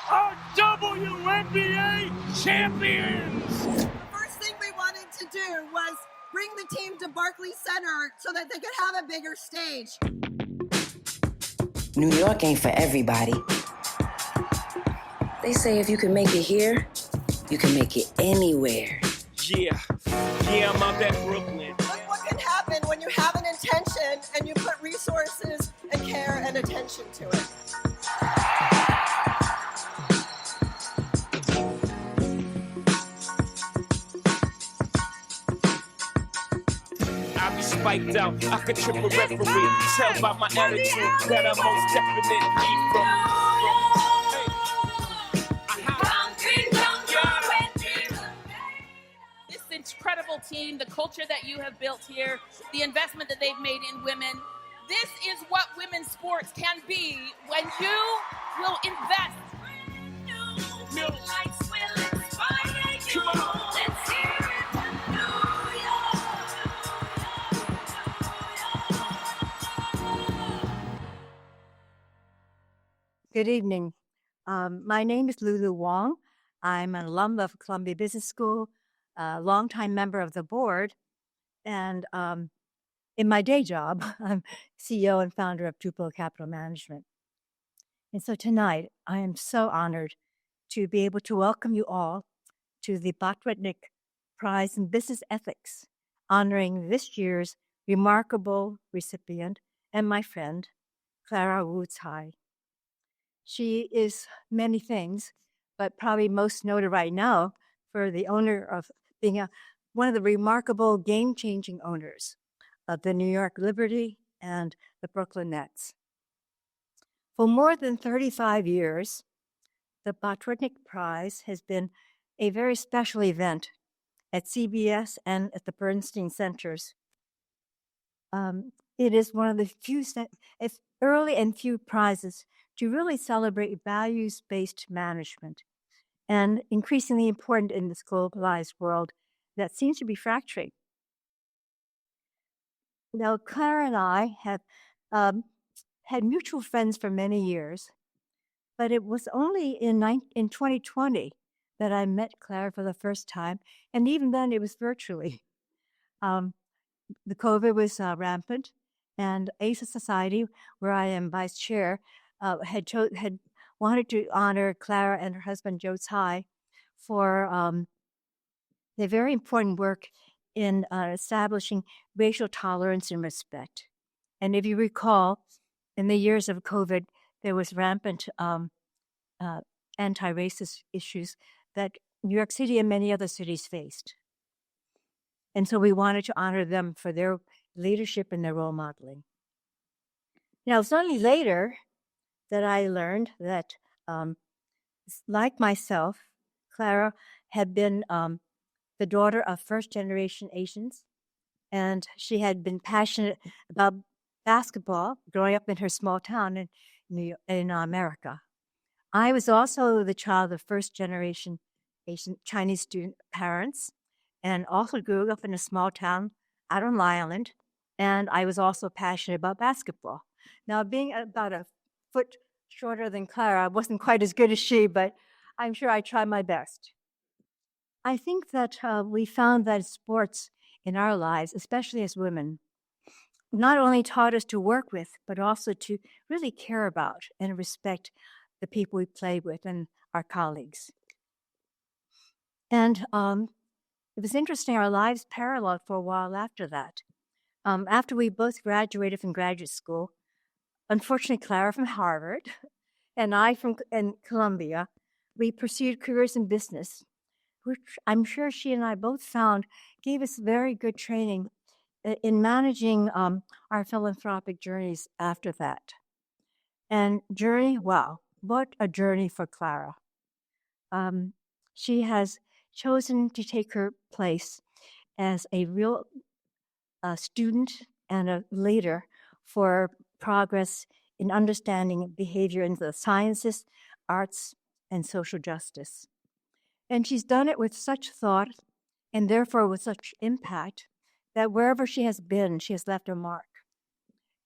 are WNBA champions! The first thing we wanted to do was bring the team to Bernstein Center so that they could have a bigger stage. New York ain't for everybody. They say if you can make it here, you can make it anywhere. Yeah, I'm out at Brooklyn. Look what can happen when you have an intention and you put resources and care and attention to it. I be spiked out, I could trip a referee. Tell by my attitude that I most definitely from. Incredible team, the culture that you have built here, the investment that they've made in women. This is what women's sports can be when you will invest. New lights will inspire you. Let's hear it from New York. Good evening. My name is Lulu Wong. I'm an alum of Columbia Business School, a longtime member of the board, and in my day job, I'm CEO and founder of Tupelo Capital Management. And so tonight, I am so honored to be able to welcome you all to the Botwinick Prize in Business Ethics, honoring this year's remarkable recipient and my friend, Clara Wu Tsai. She is many things, but probably most noted right now for the owner of being one of the remarkable game-changing owners of the New York Liberty and the Brooklyn Nets. For more than 35 years, the Botwinick Prize has been a very special event at CBS and at the Bernstein Centers. It is one of the few early and few prizes to really celebrate values-based management, and increasingly important in this globalized world that seems to be fracturing. Now, Clara and I have had mutual friends for many years, but it was only in 2020 that I met Clara for the first time, and even then it was virtually. The COVID was rampant, and ACES Society, where I am vice chair, had wanted to honor Clara and her husband, Joe Tsai, for their very important work in establishing racial tolerance and respect. And if you recall, in the years of COVID, there was rampant anti-racist issues that New York City and many other cities faced. And so we wanted to honor them for their leadership and their role modeling. Now, it's only later that I learned that, like myself, Clara had been the daughter of first-generation Asians, and she had been passionate about basketball growing up in her small town in America. I was also the child of first-generation Asian Chinese student parents, and also grew up in a small town out on Long Island, and I was also passionate about basketball. Now, being about a foot shorter than Clara, I wasn't quite as good as she, but I'm sure I tried my best. I think that we found that sports in our lives, especially as women, not only taught us to work with, but also to really care about and respect the people we play with and our colleagues. And it was interesting, our lives paralleled for a while after that. After we both graduated from graduate school, unfortunately, Clara from Harvard and I from Columbia, we pursued careers in business, which I'm sure she and I both found gave us very good training in managing our philanthropic journeys after that. And journey, wow, what a journey for Clara. She has chosen to take her place as a real student and a leader for progress in understanding behavior in the sciences, arts, and social justice. And she's done it with such thought and therefore with such impact that wherever she has been, she has left a mark.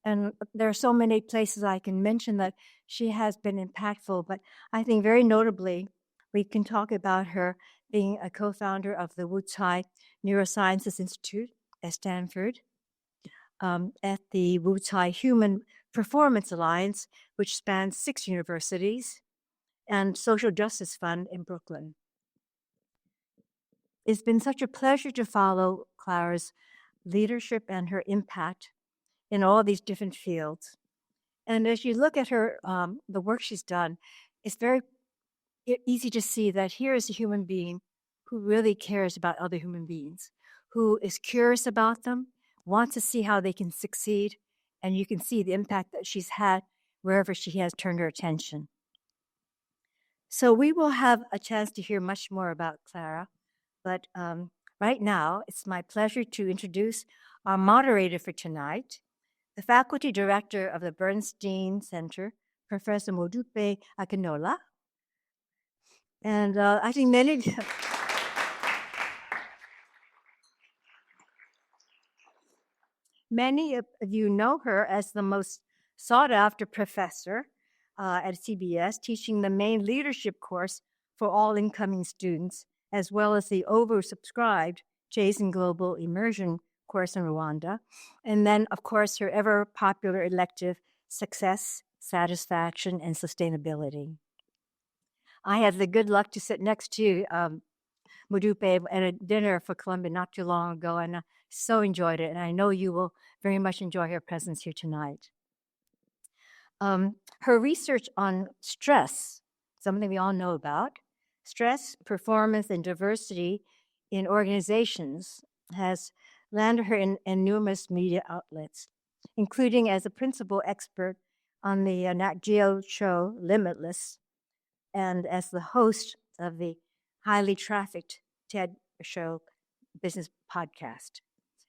And there are so many places I can mention that she has been impactful, but I think very notably, we can talk about her being a co-founder of the Wu Tsai Neurosciences Institute at Stanford, at the Wu Tsai Human Performance Alliance, which spans 6 universities, and Social Justice Fund in Brooklyn. It's been such a pleasure to follow Clara's leadership and her impact in all these different fields. And as you look at her, the work she's done, it's very easy to see that here is a human being who really cares about other human beings, who is curious about them, wants to see how they can succeed, and you can see the impact that she's had wherever she has turned her attention. So we will have a chance to hear much more about Clara, but right now it's my pleasure to introduce our moderator for tonight, the faculty director of the Bernstein Center, Professor Modupe Akinola. And I think many of you know her as the most sought-after professor at CBS, teaching the main leadership course for all incoming students, as well as the oversubscribed Chasing Global Immersion course in Rwanda. And then, of course, her ever-popular elective Success, Satisfaction, and Sustainability. I had the good luck to sit next to Modupe at a dinner for Columbia not too long ago, and I so enjoyed it. And I know you will very much enjoy her presence here tonight. Her research on stress, something we all know about, stress, performance, and diversity in organizations has landed her in numerous media outlets, including as a principal expert on the Nat Geo show Limitless, and as the host of the highly trafficked TED Show business podcast.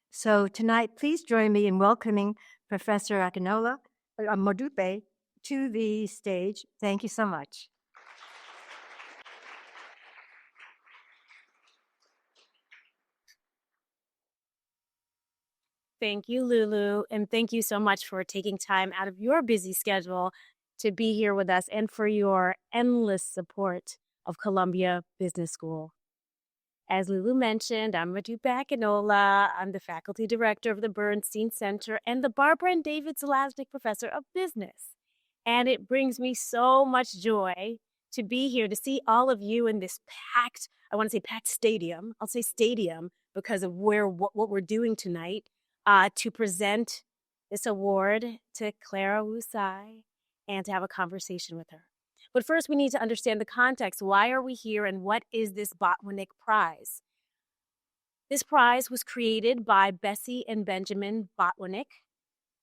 So tonight, please join me in welcoming Professor Akinola Modupe to the stage. Thank you so much. Thank you, Lulu, and thank you so much for taking time out of your busy schedule to be here with us and for your endless support of Columbia Business School. As Lulu mentioned, I'm Modupe Akinola. I'm the faculty director of the Bernstein Center and the Barbara and David Zelaznik Professor of Business. And it brings me so much joy to be here to see all of you in this packed, I want to say packed stadium. I'll say stadium because of what we're doing tonight. To present this award to Clara Wu Tsai and to have a conversation with her. But first, we need to understand the context. Why are we here and what is this Botwinick Prize? This prize was created by Bessie and Benjamin Botwinick.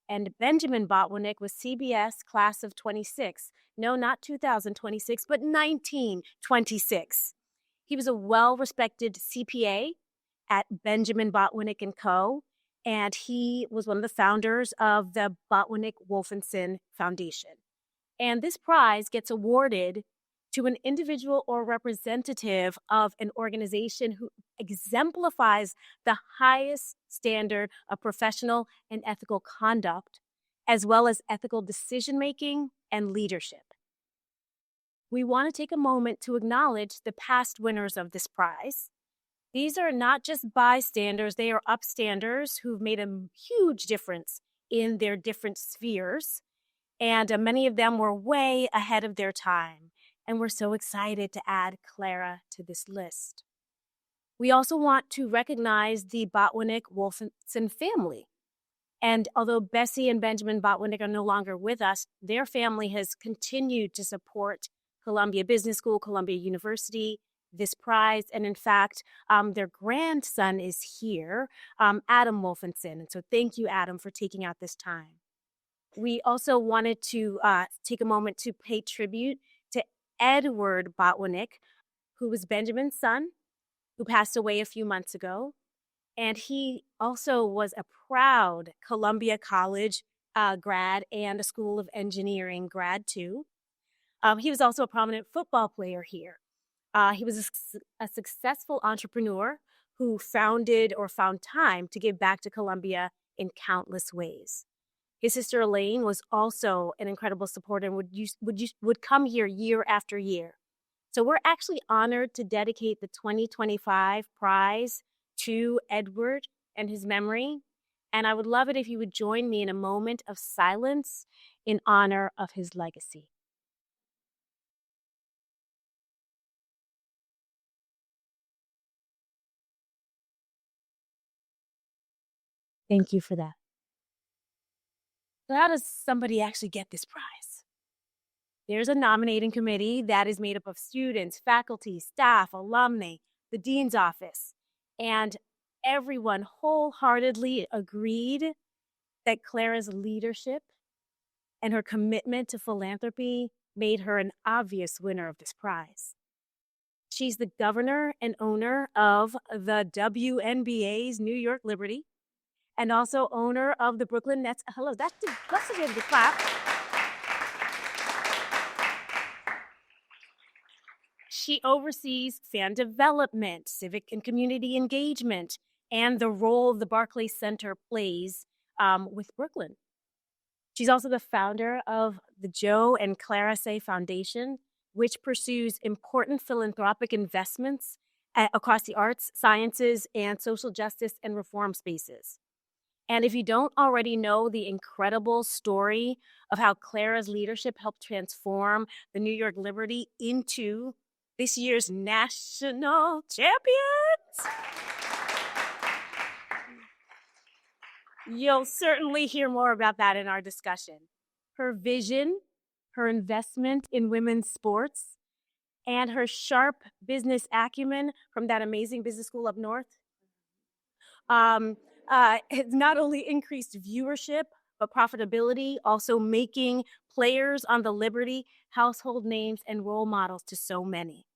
And Benjamin Botwinick was CBS class of 26. No, not 2026, but 1926. He was a well-respected CPA at Benjamin Botwinick & Co., and he was one of the founders of the Botwinick-Wolfenson Foundation. And this prize gets awarded to an individual or representative of an organization who exemplifies the highest standard of professional and ethical conduct, as well as ethical decision-making and leadership. We want to take a moment to acknowledge the past winners of this prize. These are not just bystanders, they are upstanders who've made a huge difference in their different spheres. And many of them were way ahead of their time. And we're so excited to add Clara to this list. We also want to recognize the Botwinick-Wolfenson family. And although Bessie and Benjamin Botwinick are no longer with us, their family has continued to support Columbia Business School, Columbia University, this prize. And in fact, their grandson is here, Adam Wolfenson. And so thank you, Adam, for taking out this time. We also wanted to take a moment to pay tribute to Edward Botwinick, who was Benjamin's son, who passed away a few months ago. And he also was a proud Columbia College grad and a School of Engineering grad, too. He was also a prominent football player here. He was a successful entrepreneur who founded or found time to give back to Columbia in countless ways. His sister Elaine was also an incredible supporter and would come here year after year. So we're actually honored to dedicate the 2025 prize to Edward and his memory. And I would love it if you would join me in a moment of silence in honor of his legacy. Thank you for that. So how does somebody actually get this prize? There's a nominating committee that is made up of students, faculty, staff, alumni, the dean's office, and everyone wholeheartedly agreed that Clara's leadership and her commitment to philanthropy made her an obvious winner of this prize. She's the governor and owner of the WNBA's New York Liberty, and also owner of the Brooklyn Nets. Hello, let's give the clap. She oversees fan development, civic and community engagement, and the role the Botwinick Center plays with Brooklyn. She's also the founder of the Joe and Clara Say Foundation, which pursues important philanthropic investments across the arts, sciences, and social justice and reform spaces. And if you don't already know the incredible story of how Clara's leadership helped transform the New York Liberty into this year's national champions, you'll certainly hear more about that in our discussion. Her vision, her investment in women's sports, and her sharp business acumen from that amazing business school up north has not only increased viewership, but profitability, also making players on the Liberty household names and role models to so many.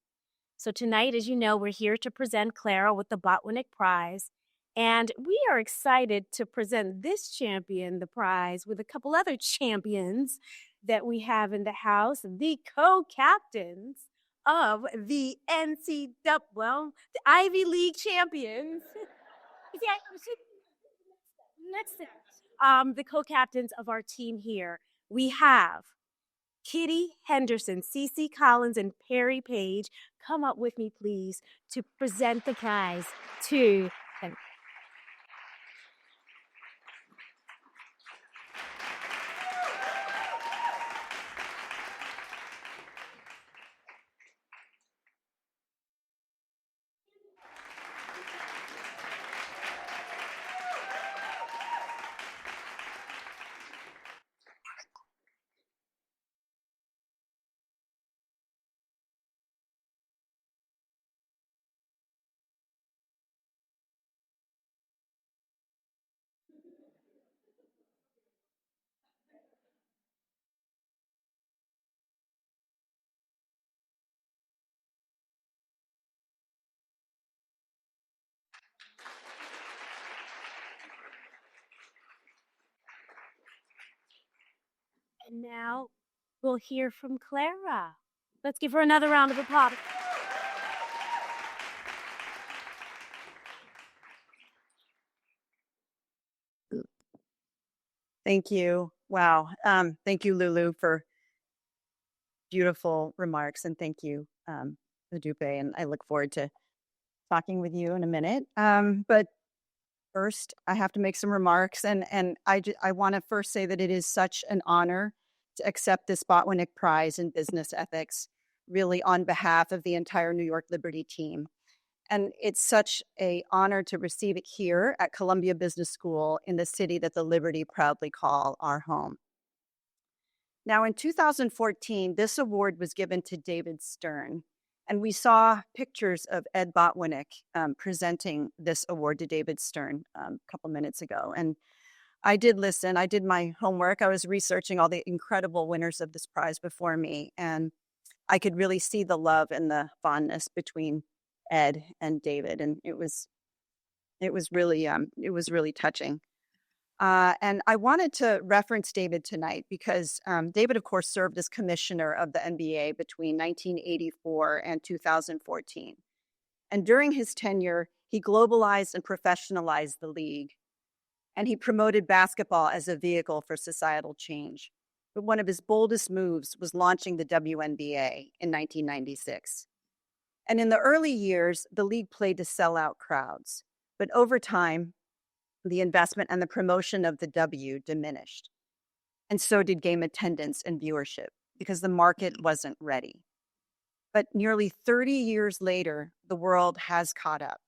So tonight, as you know, we're here to present Clara with the Botwinick Prize. And we are excited to present this champion the prize with a couple other champions that we have in the house, the co-captains of the the Ivy League champions. The co-captains of our team here. We have Kitty Henderson, Cece Collins, and Perry Page. Come up with me, please, to present the prize to them. And now we'll hear from Clara. Let's give her another round of applause. Thank you. Wow. Thank you, Lulu, for beautiful remarks. And thank you, Modupe. And I look forward to talking with you in a minute. But first, I have to make some remarks. And I want to first say that it is such an honor to accept this Botwinick Prize in Business Ethics, really on behalf of the entire New York Liberty team. And it's such an honor to receive it here at Columbia Business School in the city that the Liberty proudly call our home. Now, in 2014, this award was given to David Stern, and we saw pictures of Ed Botwinick presenting this award to David Stern a couple minutes ago. And I did listen. I did my homework. I was researching all the incredible winners of this prize before me, and I could really see the love and the fondness between Ed and David, and it was really touching. And I wanted to reference David tonight because David, of course, served as commissioner of the NBA between 1984 and 2014. And during his tenure, he globalized and professionalized the league. and he promoted basketball as a vehicle for societal change. But one of his boldest moves was launching the WNBA in 1996. And in the early years, the league played to sell out crowds. But over time, the investment and the promotion of the W diminished. And so did game attendance and viewership because the market wasn't ready. But nearly 30 years later, the world has caught up.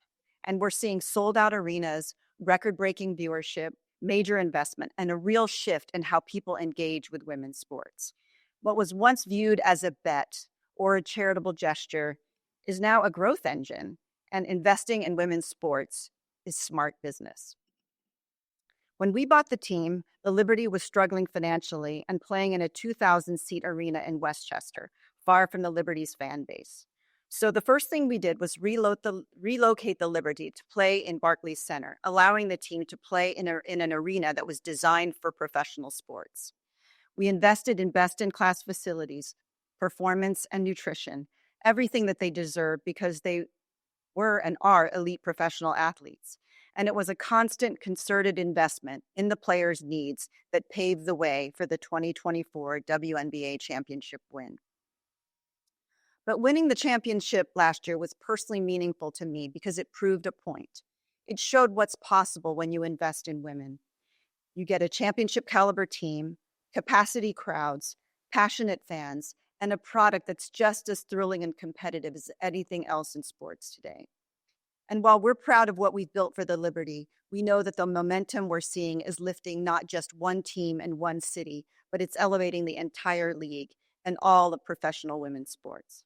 And we're seeing sold out arenas, record-breaking viewership, major investment, and a real shift in how people engage with women's sports. What was once viewed as a bet or a charitable gesture is now a growth engine, and investing in women's sports is smart business. When we bought the team, the Liberty was struggling financially and playing in a 2,000-seat arena in Westchester, far from the Liberty's fan base. So the first thing we did was relocate the Liberty to play in Barclays Center, allowing the team to play in an arena that was designed for professional sports. We invested in best-in-class facilities, performance and nutrition, everything that they deserve because they were and are elite professional athletes. And it was a constant, concerted investment in the players' needs that paved the way for the 2024 WNBA championship win. But winning the championship last year was personally meaningful to me because it proved a point. It showed what's possible when you invest in women. You get a championship caliber team, capacity crowds, passionate fans, and a product that's just as thrilling and competitive as anything else in sports today. And while we're proud of what we've built for the Liberty, we know that the momentum we're seeing is lifting not just one team and one city, but it's elevating the entire league and all of professional women's sports.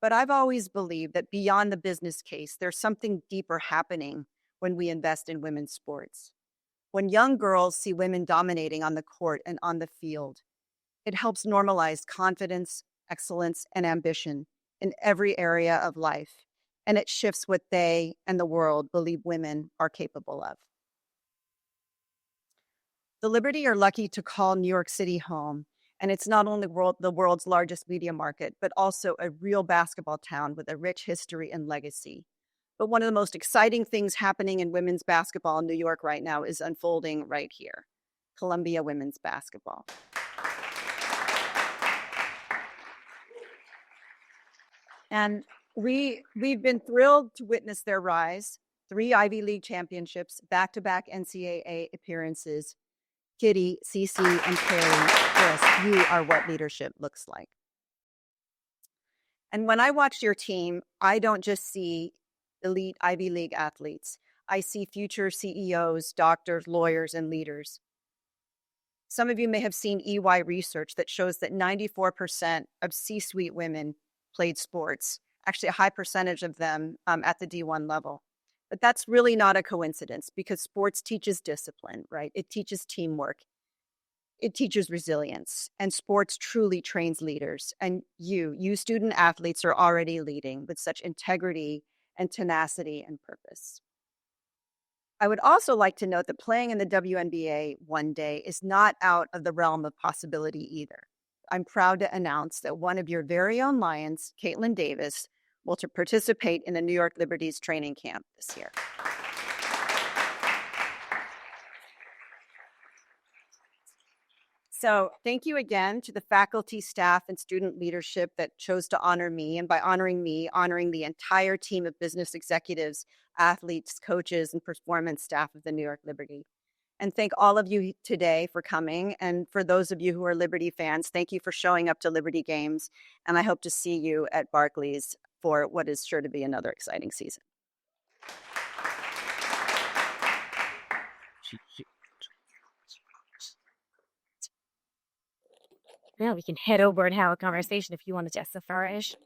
But I've always believed that beyond the business case, there's something deeper happening when we invest in women's sports. When young girls see women dominating on the court and on the field, it helps normalize confidence, excellence, and ambition in every area of life. And it shifts what they and the world believe women are capable of. The Liberty are lucky to call New York City home. And it's not only the world's largest media market, but also a real basketball town with a rich history and legacy. But one of the most exciting things happening in women's basketball in New York right now is unfolding right here, Columbia women's basketball. And we've been thrilled to witness their rise. 3 Ivy League championships, back-to-back NCAA appearances. Kitty, Cece, and Carrie, Chris, you are what leadership looks like. And when I watch your team, I don't just see elite Ivy League athletes. I see future CEOs, doctors, lawyers, and leaders. Some of you may have seen EY research that shows that 94% of C-suite women played sports, actually a high percentage of them at the D1 level. But that's really not a coincidence because sports teaches discipline, right? It teaches teamwork. It teaches resilience, and sports truly trains leaders. And you student athletes are already leading with such integrity and tenacity and purpose. I would also like to note that playing in the WNBA one day is not out of the realm of possibility either. I'm proud to announce that one of your very own Lions, Caitlin Davis, will participate in the New York Liberty's training camp this year. So thank you again to the faculty, staff, and student leadership that chose to honor me. And by honoring me, honoring the entire team of business executives, athletes, coaches, and performance staff of the New York Liberty. And thank all of you today for coming. And for those of you who are Liberty fans, thank you for showing up to Liberty games. And I hope to see you at Barclays for what is sure to be another exciting season. Now we can head over and have a conversation if you want to just flourish.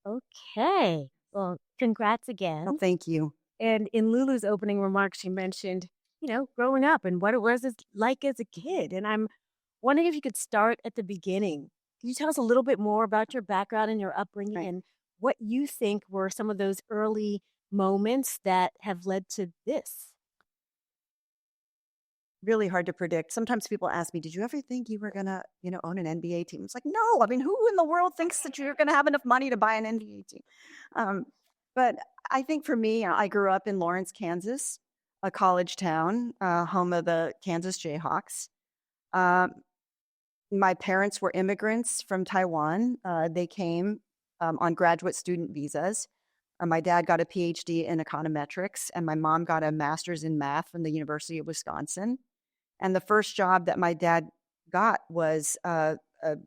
Okay. Well, congrats again. Well, thank you. And in Lulu's opening remarks, she mentioned, growing up and what it was like as a kid. And I'm wondering if you could start at the beginning. Can you tell us a little bit more about your background and your upbringing and what you think were some of those early moments that have led to this? Really hard to predict. Sometimes people ask me, did you ever think you were going to, own an NBA team? It's like, no. I mean, who in the world thinks that you're going to have enough money to buy an NBA team? But I think for me, I grew up in Lawrence, Kansas, a college town, home of the Kansas Jayhawks. Um, my parents were immigrants from Taiwan. They came on graduate student visas. My dad got a PhD in econometrics, and my mom got a master's in math from the University of Wisconsin. And the first job that my dad got was a, a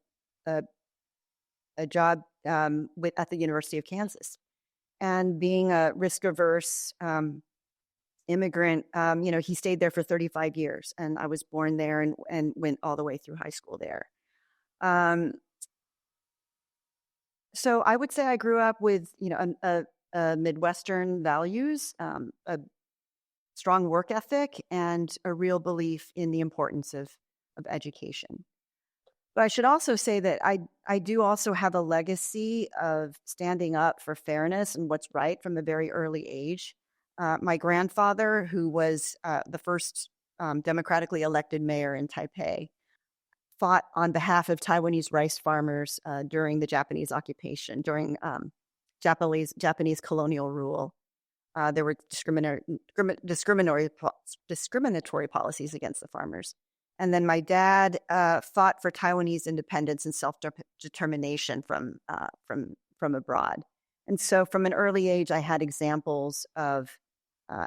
job at the University of Kansas. And being a risk averse immigrant, he stayed there for 35 years, and I was born there and went all the way through high school there. So I would say I grew up with, a Midwestern values, a strong work ethic, and a real belief in the importance of education. But I should also say that I do also have a legacy of standing up for fairness and what's right from a very early age. My grandfather, who was the first democratically elected mayor in Taipei, fought on behalf of Taiwanese rice farmers during the Japanese occupation, during Japanese colonial rule. There were discriminatory policies against the farmers. And then my dad fought for Taiwanese independence and self-determination from abroad. And so from an early age, I had examples of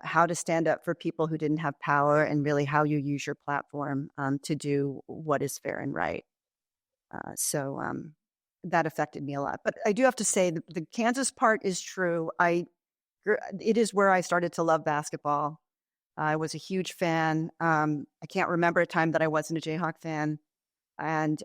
how to stand up for people who didn't have power, and really how you use your platform to do what is fair and right. So that affected me a lot. But I do have to say the Kansas part is true. It is where I started to love basketball. I was a huge fan. I can't remember a time that I wasn't a Jayhawk fan. And,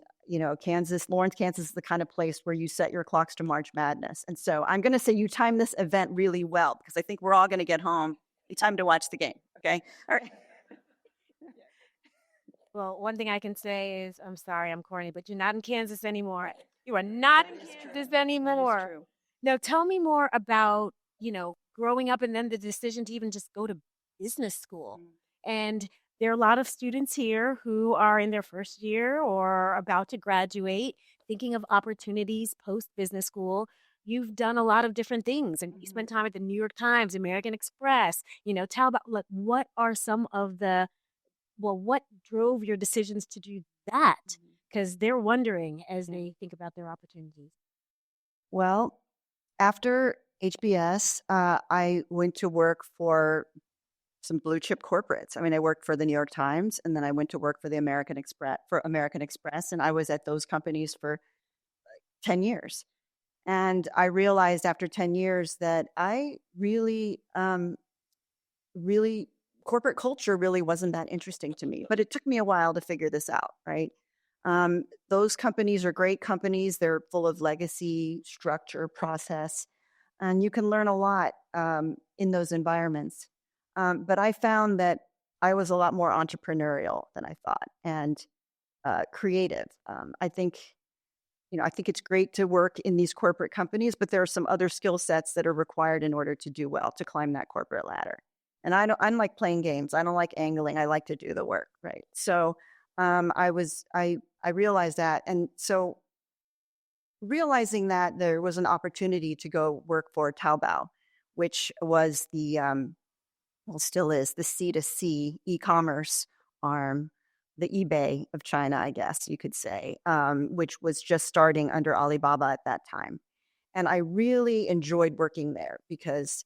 Lawrence, Kansas is the kind of place where you set your clocks to March Madness. And so I'm going to say you timed this event really well, because I think we're all going to get home in time to watch the game. Okay. All right. Well, one thing I can say is, I'm sorry, I'm corny, but you're not in Kansas anymore. You are not in Kansas anymore. Now, tell me more about, growing up and then the decision to even just go to business school. And there are a lot of students here who are in their first year or about to graduate, thinking of opportunities post business school. You've done a lot of different things, and you spent time at the New York Times, American Express. Tell about what are some of what drove your decisions to do that? Because they're wondering as they think about their opportunities. Well, after HBS, I went to work for some blue chip corporates. I mean, I worked for the New York Times, and then I went to work for the American Express, and I was at those companies for 10 years. And I realized after 10 years that I really corporate culture really wasn't that interesting to me. But it took me a while to figure this out, right? Those companies are great companies. They're full of legacy, structure, process, and you can learn a lot in those environments. But I found that I was a lot more entrepreneurial than I thought, and creative. I think it's great to work in these corporate companies, but there are some other skill sets that are required in order to do well, to climb that corporate ladder. And I don't like playing games. I don't like angling. I like to do the work, right? So I realized that, and so realizing that there was an opportunity to go work for Taobao, which was still is the C2C e-commerce arm, the eBay of China, I guess you could say, which was just starting under Alibaba at that time. And I really enjoyed working there because,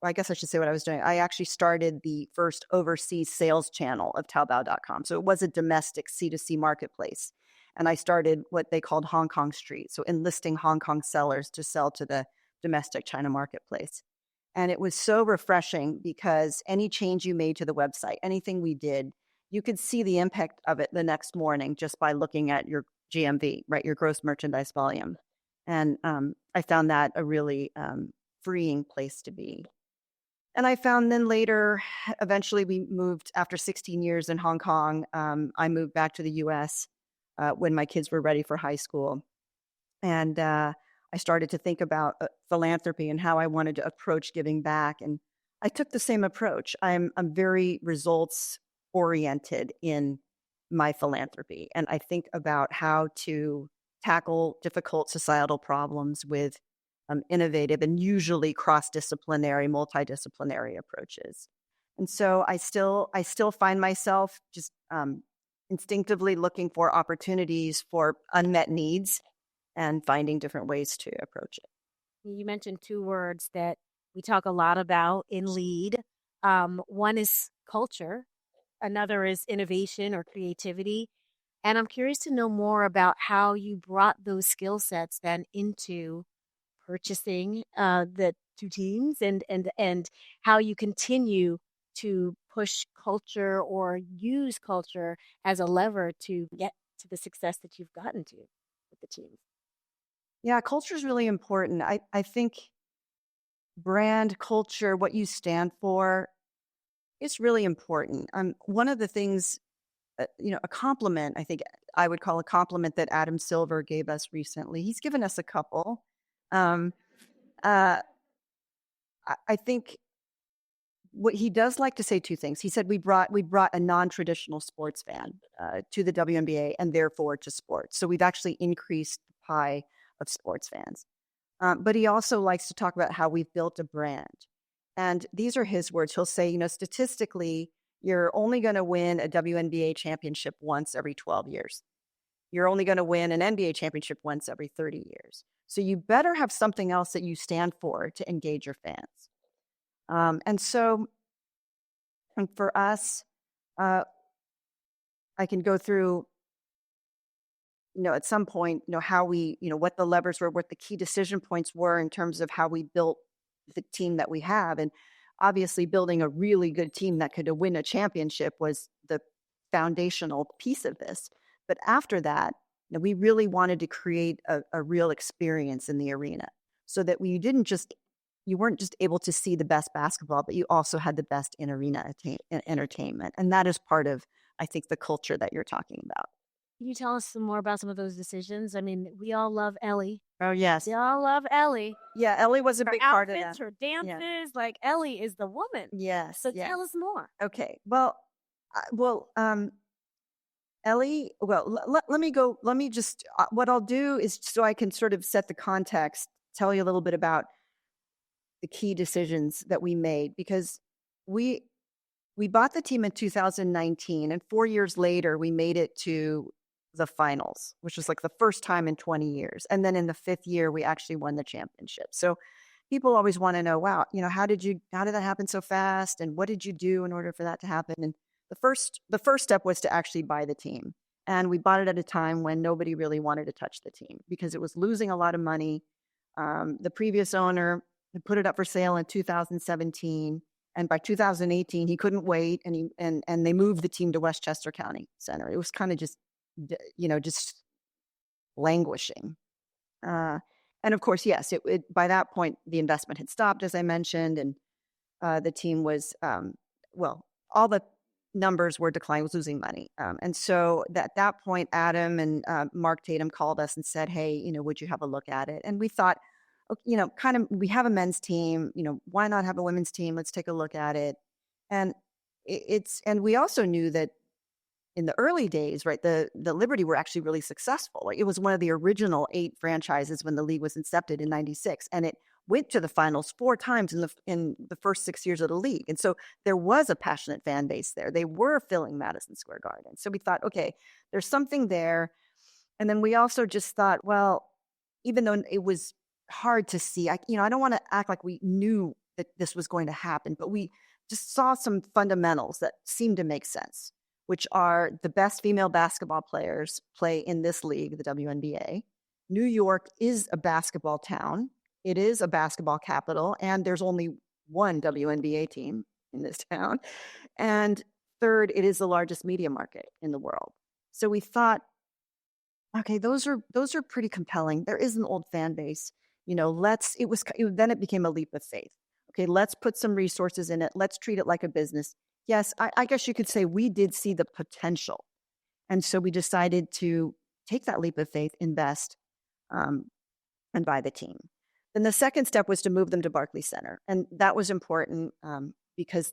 I guess I should say what I was doing. I actually started the first overseas sales channel of Taobao.com. So it was a domestic C2C marketplace. And I started what they called Hong Kong Street, so enlisting Hong Kong sellers to sell to the domestic China marketplace. And it was so refreshing because any change you made to the website, anything we did, you could see the impact of it the next morning just by looking at your GMV, right, your gross merchandise volume. And I found that a really freeing place to be. And I found then later, eventually we moved, after 16 years in Hong Kong, I moved back to the US when my kids were ready for high school. And I started to think about philanthropy and how I wanted to approach giving back. And I took the same approach. I'm very results oriented in my philanthropy. And I think about how to tackle difficult societal problems with innovative and usually cross-disciplinary, multidisciplinary approaches. And so I still find myself just instinctively looking for opportunities for unmet needs and finding different ways to approach it. You mentioned two words that we talk a lot about in LEAD. One is culture, another is innovation or creativity. And I'm curious to know more about how you brought those skill sets then into purchasing the two teams and how you continue to push culture or use culture as a lever to get to the success that you've gotten to with the team. Yeah, culture is really important. I think brand culture, what you stand for, is really important. One of the things, a compliment, I think I would call a compliment that Adam Silver gave us recently. He's given us a couple. Um, I think what he does like to say two things. He said we brought a non-traditional sports fan to the WNBA and therefore to sports. So we've actually increased the pie of sports fans. But he also likes to talk about how we've built a brand. And these are his words. He'll say, statistically, you're only going to win a WNBA championship once every 12 years. You're only going to win an NBA championship once every 30 years. So you better have something else that you stand for to engage your fans. And for us, I can go through, at some point, how we, what the levers were, what the key decision points were in terms of how we built the team that we have. And obviously building a really good team that could win a championship was the foundational piece of this. But after that, we really wanted to create a real experience in the arena so that you weren't just able to see the best basketball, but you also had the best in-arena entertainment. And that is part of, I think, the culture that you're talking about. Can you tell us some more about some of those decisions? I mean, we all love Ellie. Oh, yes. We all love Ellie. Yeah, Ellie was a big part of that. Her dances, like Ellie is the woman. Yes. So tell us more. Okay. Well, Ellie, let me just, what I'll do is so I can sort of set the context, tell you a little bit about the key decisions that we made, because we bought the team in 2019 and 4 years later we made it to the finals, which was like the first time in 20 years. And then in the 5th year, we actually won the championship. So people always want to know, wow, how did that happen so fast? And what did you do in order for that to happen? And the first step was to actually buy the team. And we bought it at a time when nobody really wanted to touch the team because it was losing a lot of money. The previous owner had put it up for sale in 2017. And by 2018, he couldn't wait. And they moved the team to Westchester County Center. It was kind of just languishing. And of course, yes, it by that point, the investment had stopped, as I mentioned, and the team was, all the numbers were declining, was losing money. And so at that point, Adam and Mark Tatum called us and said, hey, would you have a look at it? And we thought, we have a men's team, why not have a women's team? Let's take a look at it. And and we also knew that in the early days, right, the Liberty were actually really successful. Like, it was one of the original 8 franchises when the league was incepted in 96. And it went to the finals 4 times in the first 6 years of the league. And so there was a passionate fan base there. They were filling Madison Square Garden. So we thought, okay, there's something there. And then we also just thought, well, even though it was hard to see, I don't want to act like we knew that this was going to happen, but we just saw some fundamentals that seemed to make sense, which are the best female basketball players play in this league, the WNBA. New York is a basketball town. It is a basketball capital, and there's only one WNBA team in this town. And third, it is the largest media market in the world. So we thought, okay, those are pretty compelling. There is an old fan base. Then it became a leap of faith. Okay, let's put some resources in it. Let's treat it like a business. Yes, I guess you could say we did see the potential. And so we decided to take that leap of faith, invest, and buy the team. Then the second step was to move them to Barclays Center. And that was important because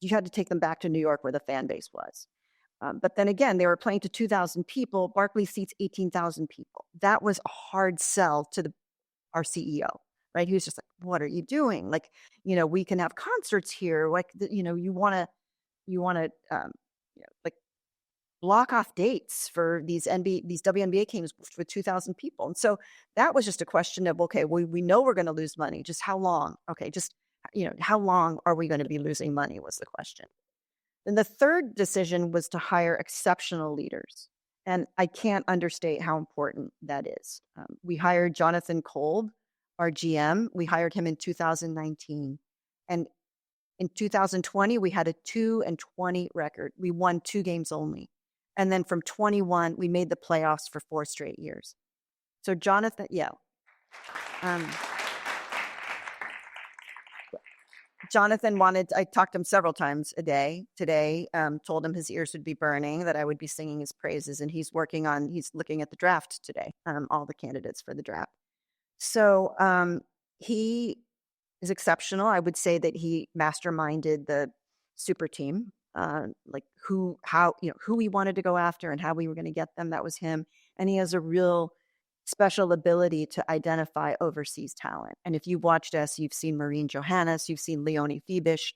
you had to take them back to New York where the fan base was. But then again, they were playing to 2,000 people. Barclays seats 18,000 people. That was a hard sell to our CEO, right? He was just like, what are you doing? Like, we can have concerts here. Like, you want to, like block off dates for these WNBA games with 2,000 people. And so that was just a question of, okay, we know we're going to lose money. Just how long? Okay, just, how long are we going to be losing money was the question. And the third decision was to hire exceptional leaders. And I can't understate how important that is. We hired Jonathan Kolb, our GM. We hired him in 2019. And in 2020, we had a 2-20 record. We won 2 games only. And then from 21, we made the playoffs for 4 straight years. So Jonathan, Jonathan I talked to him several times a day today, told him his ears would be burning, that I would be singing his praises. And he's looking at the draft today, all the candidates for the draft. So he is exceptional. I would say that he masterminded the super team, like who we wanted to go after and how we were going to get them. That was him. And he has a real special ability to identify overseas talent. And if you watched us, you've seen Maureen Johannes, you've seen Leonie Fibish.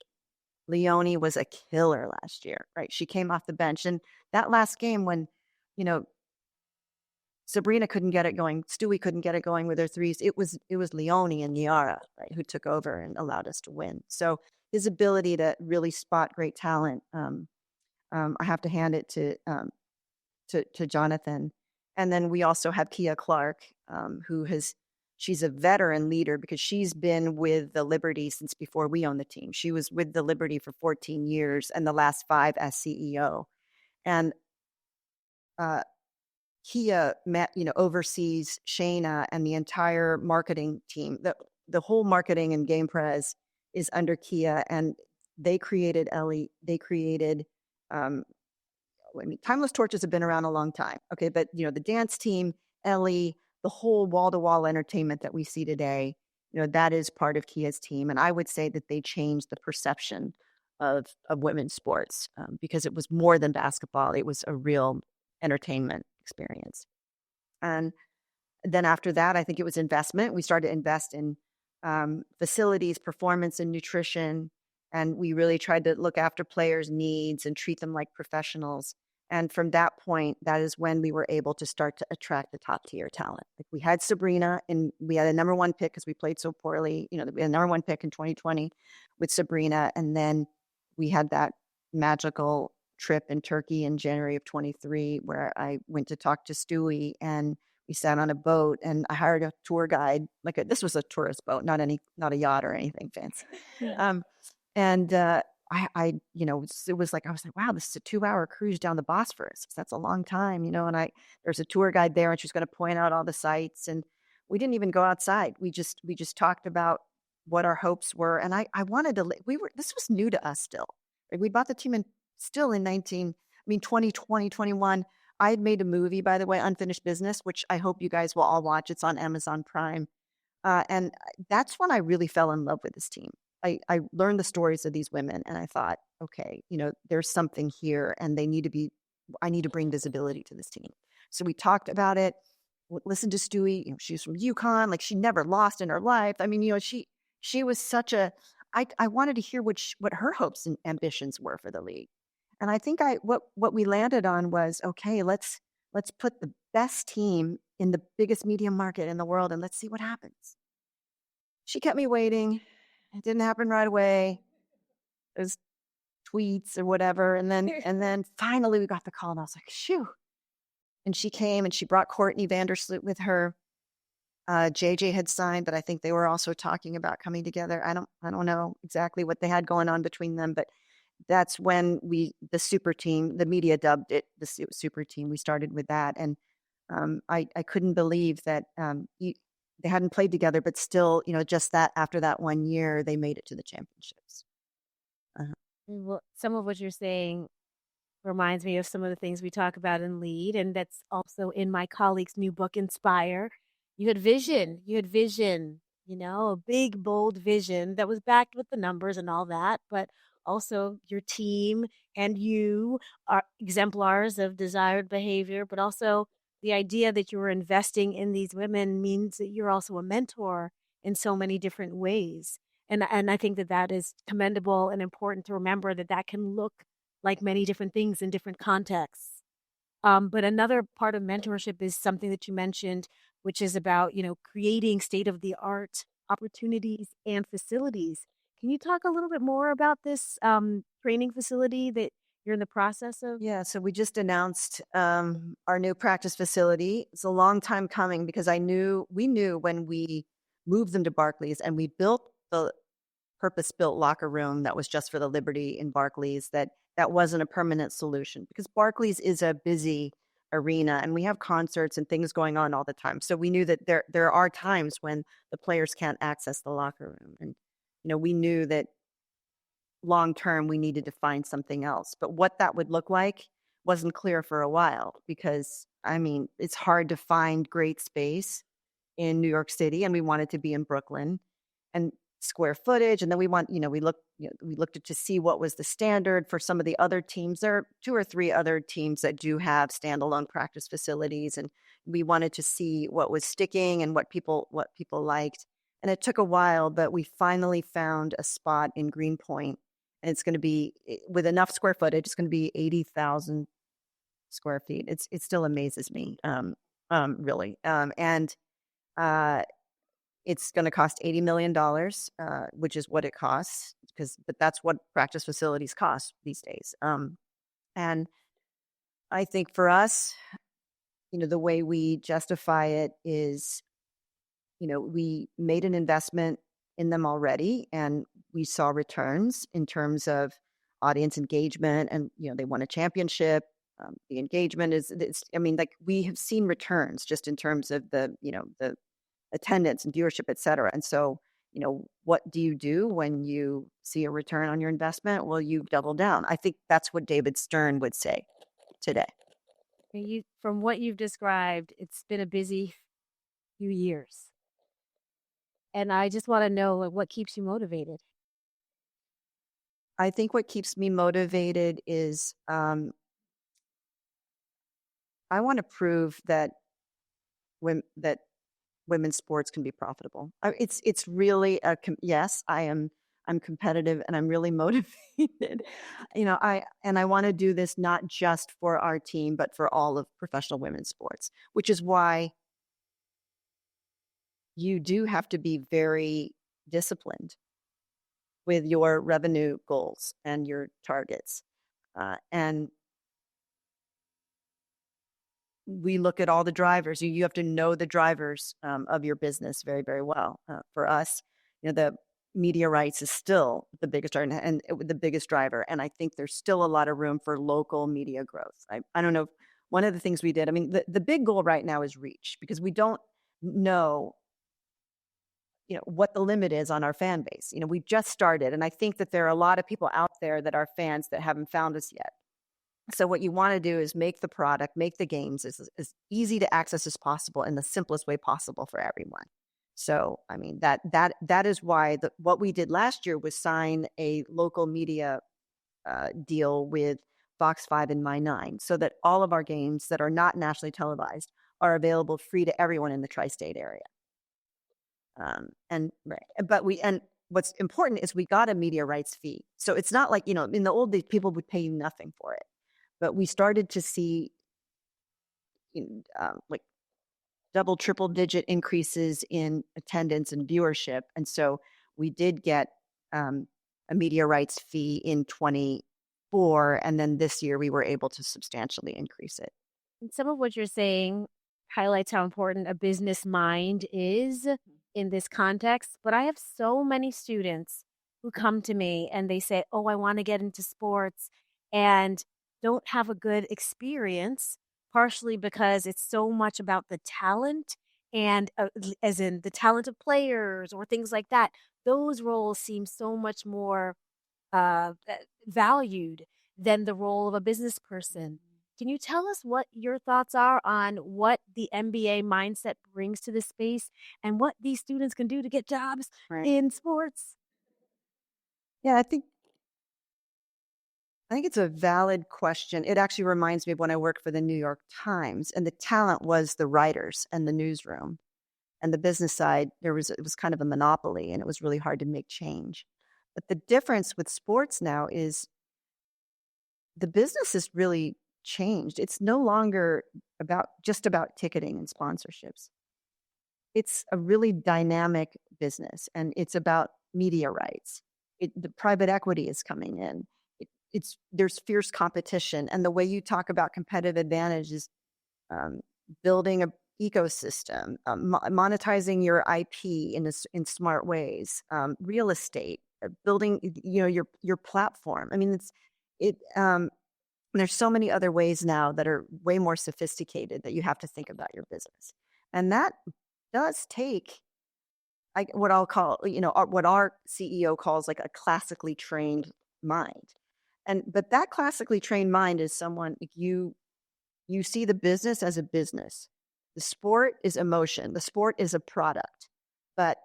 Leonie was a killer last year, right? She came off the bench. And that last game when, Sabrina couldn't get it going, Stewie couldn't get it going with her threes, it was Leonie and Niara, right, who took over and allowed us to win. So his ability to really spot great talent, I have to hand it to Jonathan. And then we also have Kia Clark, she's a veteran leader because she's been with the Liberty since before we owned the team. She was with the Liberty for 14 years and the last 5 as CEO. And Kia oversees Shayna and the entire marketing team. The whole marketing and game press is under Kia, and they created Ellie. They created Timeless Torches have been around a long time. Okay. But, the dance team, Ellie, the whole wall-to-wall entertainment that we see today, that is part of Kia's team. And I would say that they changed the perception of women's sports because it was more than basketball. It was a real entertainment experience. And then after that, I think it was investment. We started to invest in facilities, performance, and nutrition. And we really tried to look after players' needs and treat them like professionals. And from that point, that is when we were able to start to attract the top tier talent. Like we had Sabrina, and we had a number 1 pick because we played so poorly. We had a number 1 pick in 2020 with Sabrina. And then we had that magical trip in Turkey in January of 23, where I went to talk to Stewie, and we sat on a boat, and I hired a tour guide. This was a tourist boat, not a yacht or anything fancy. And it was like, I was like, wow, this is a 2-hour cruise down the Bosphorus. That's a long time, and there's a tour guide there, and she's going to point out all the sites. And we didn't even go outside. We just talked about what our hopes were. And I wanted to, this was new to us still. Right? We bought the team in 2020, 21. I had made a movie, by the way, Unfinished Business, which I hope you guys will all watch. It's on Amazon Prime. And that's when I really fell in love with this team. I learned the stories of these women, and I thought, okay, there's something here, and I need to bring visibility to this team. So we talked about it, listened to Stewie. She's from UConn. Like, she never lost in her life. I mean, she was such a, I wanted to hear what her hopes and ambitions were for the league. And I think what we landed on was, okay, let's put the best team in the biggest media market in the world, and let's see what happens. She kept me waiting. It didn't happen right away. There's tweets or whatever. And then finally we got the call, and I was like, shoo. And she came, and she brought Courtney Vandersloot with her. JJ had signed, but I think they were also talking about coming together. I don't know exactly what they had going on between them, but that's when the super team, the media dubbed it the super team. We started with that. And I couldn't believe that they hadn't played together, but still, just that after that 1 year, they made it to the championships. Well, some of what you're saying reminds me of some of the things we talk about in Lead, and that's also in my colleague's new book, Inspire. You had vision, a big, bold vision that was backed with the numbers and all that, but also your team and you are exemplars of desired behavior, but also the idea that you're investing in these women means that you're also a mentor in so many different ways. And I think that that is commendable and important to remember that that can look like many different things in different contexts. But another part of mentorship is something that you mentioned, which is about, creating state of the art opportunities and facilities. Can you talk a little bit more about this training facility that you're in the process of? Yeah, so we just announced our new practice facility. It's a long time coming because we knew when we moved them to Barclays and we built the purpose-built locker room that was just for the Liberty in Barclays, that wasn't a permanent solution because Barclays is a busy arena and we have concerts and things going on all the time. So we knew that there are times when the players can't access the locker room. And, we knew that long term we needed to find something else. But what that would look like wasn't clear for a while because, it's hard to find great space in New York City and we wanted to be in Brooklyn. And square footage. And then we looked to see what was the standard for some of the other teams. There are 2 or 3 other teams that do have standalone practice facilities. And we wanted to see what was sticking and what people liked. And it took a while, but we finally found a spot in Greenpoint. And it's going to be, with enough square footage, it's going to be 80,000 square feet. It still amazes me, really. It's going to cost $80 million, which is what it costs, but that's what practice facilities cost these days. And I think for us, the way we justify it is, we made an investment in them already, and we saw returns in terms of audience engagement, and they won a championship. The engagement we have seen returns just in terms of the attendance and viewership, et cetera. And so, what do you do when you see a return on your investment? Well, you double down. I think that's what David Stern would say today. From what you've described, it's been a busy few years. And I just want to know what keeps you motivated. I think what keeps me motivated is I want to prove that women's sports can be profitable. It's really yes, I'm competitive and I'm really motivated. I want to do this not just for our team, but for all of professional women's sports, which is why you do have to be very disciplined with your revenue goals and your targets. And we look at all the drivers. You have to know the drivers of your business very, very well. For us, the media rights is still the biggest driver and the biggest driver. And I think there's still a lot of room for local media growth. I don't know. One of the things we did, the big goal right now is reach, because we don't know, what the limit is on our fan base. We just started. And I think that there are a lot of people out there that are fans that haven't found us yet. So what you want to do is make the product, make the games as easy to access as possible in the simplest way possible for everyone. So, that is why what we did last year was sign a local media deal with Fox 5 and My 9, so that all of our games that are not nationally televised are available free to everyone in the tri-state area. But what's important is we got a media rights fee. So it's not like, in the old days, people would pay you nothing for it. But we started to see like double, triple digit increases in attendance and viewership. And so we did get a media rights fee in 24. And then this year we were able to substantially increase it. And some of what you're saying highlights how important a business mind is in this context. But I have so many students who come to me and they say, oh, I want to get into sports, and don't have a good experience, partially because it's so much about the talent and as in the talent of players or things like that. Those roles seem so much more valued than the role of a business person. Can you tell us what your thoughts are on what the MBA mindset brings to the space and what these students can do to get jobs in sports? Yeah, I think I think it's a valid question. It actually reminds me of when I worked for the New York Times, and the talent was the writers and the newsroom. And the business side, it was kind of a monopoly, and it was really hard to make change. But the difference with sports now is the business has really changed. It's no longer just about ticketing and sponsorships. It's a really dynamic business, and it's about media rights. The private equity is coming in. There's fierce competition, and the way you talk about competitive advantage is building an ecosystem, monetizing your IP in smart ways, real estate, building your platform. I mean, there's so many other ways now that are way more sophisticated that you have to think about your business, and that does take what I'll call, what our CEO calls like a classically trained mind. But that classically trained mind is someone you see the business as a business. The sport is emotion. The sport is a product. But